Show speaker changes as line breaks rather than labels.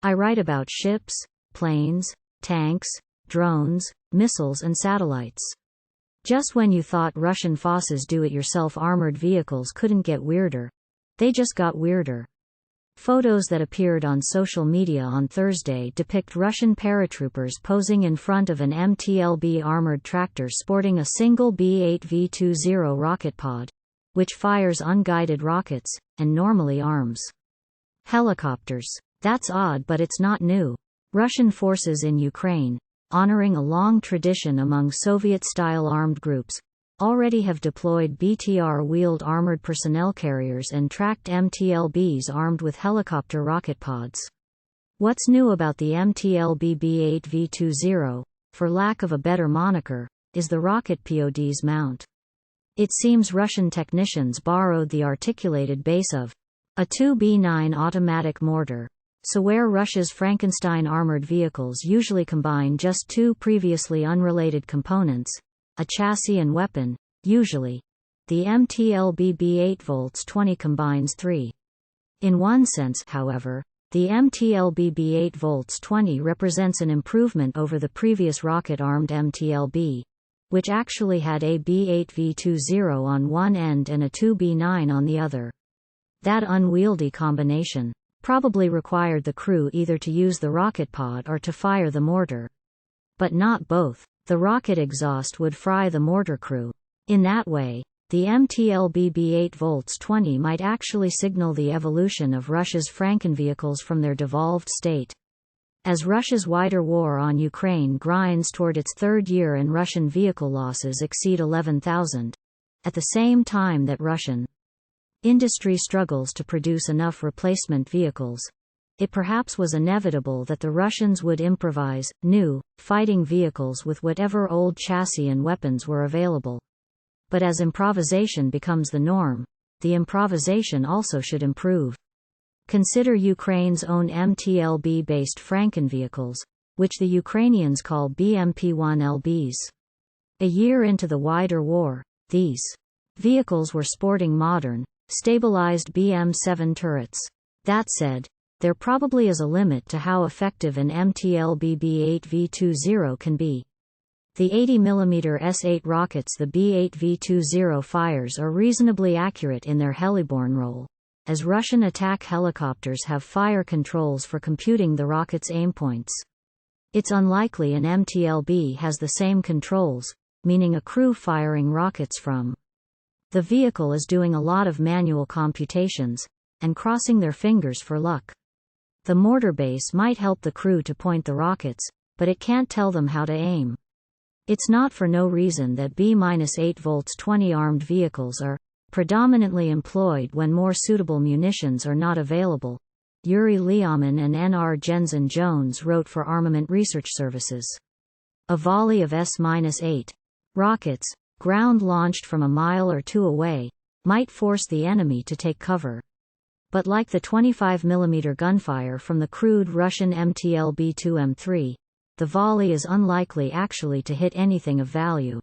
I write about ships, planes, tanks, drones, missiles and satellites. Just when you thought Russian FOSS's do-it-yourself armored vehicles couldn't get weirder, they just got weirder. Photos that appeared on social media on Thursday depict Russian paratroopers posing in front of an MT-LB armored tractor sporting a single B-8 V-20 rocket pod, which fires unguided rockets, and normally arms helicopters. That's odd, but it's not new. Russian forces in Ukraine, honoring a long tradition among Soviet-style armed groups, already have deployed BTR-wheeled armored personnel carriers and tracked MT-LBs armed with helicopter rocket pods. What's new about the MT-LB B-8 V-20, for lack of a better moniker, is the rocket pod's mount. It seems Russian technicians borrowed the articulated base of a 2B9 automatic mortar. So where Russia's Frankenstein armored vehicles usually combine just two previously unrelated components, a chassis and weapon, usually, the MT-LB B-8 V-20 combines three. In one sense, however, the MT-LB B-8 V-20 represents an improvement over the previous rocket-armed MT-LB, which actually had a B-8 V-20 on one end and a 2B9 on the other. That unwieldy combination probably required the crew either to use the rocket pod or to fire the mortar. But not both. The rocket exhaust would fry the mortar crew. In that way, the MT-LB B-8 V-20 might actually signal the evolution of Russia's Frankenvehicles from their devolved state. As Russia's wider war on Ukraine grinds toward its third year and Russian vehicle losses exceed 11,000, at the same time that Russian industry struggles to produce enough replacement vehicles, it perhaps was inevitable that the Russians would improvise new fighting vehicles with whatever old chassis and weapons were available. But as improvisation becomes the norm, the improvisation also should improve. Consider Ukraine's own MT-LB-based Frankenvehicles, which the Ukrainians call BMP-1LBs. A year into the wider war, these vehicles were sporting modern, stabilized BM-7 turrets. That said, there probably is a limit to how effective an MT-LB B-8 V-20 can be. The 80mm S-8 rockets the B-8 V-20 fires are reasonably accurate in their heliborne role, as Russian attack helicopters have fire controls for computing the rocket's aim points. It's unlikely an MT-LB has the same controls, meaning a crew firing rockets from the vehicle is doing a lot of manual computations, and crossing their fingers for luck. The mortar base might help the crew to point the rockets, but it can't tell them how to aim. It's not for no reason that B-8 V-20 armed vehicles are predominantly employed when more suitable munitions are not available, Yuri Leoman and N.R. Jensen Jones wrote for Armament Research Services. A volley of S-8 rockets, ground-launched from a mile or two away, might force the enemy to take cover. But like the 25mm gunfire from the crude Russian MT-LB-2M3, the volley is unlikely actually to hit anything of value.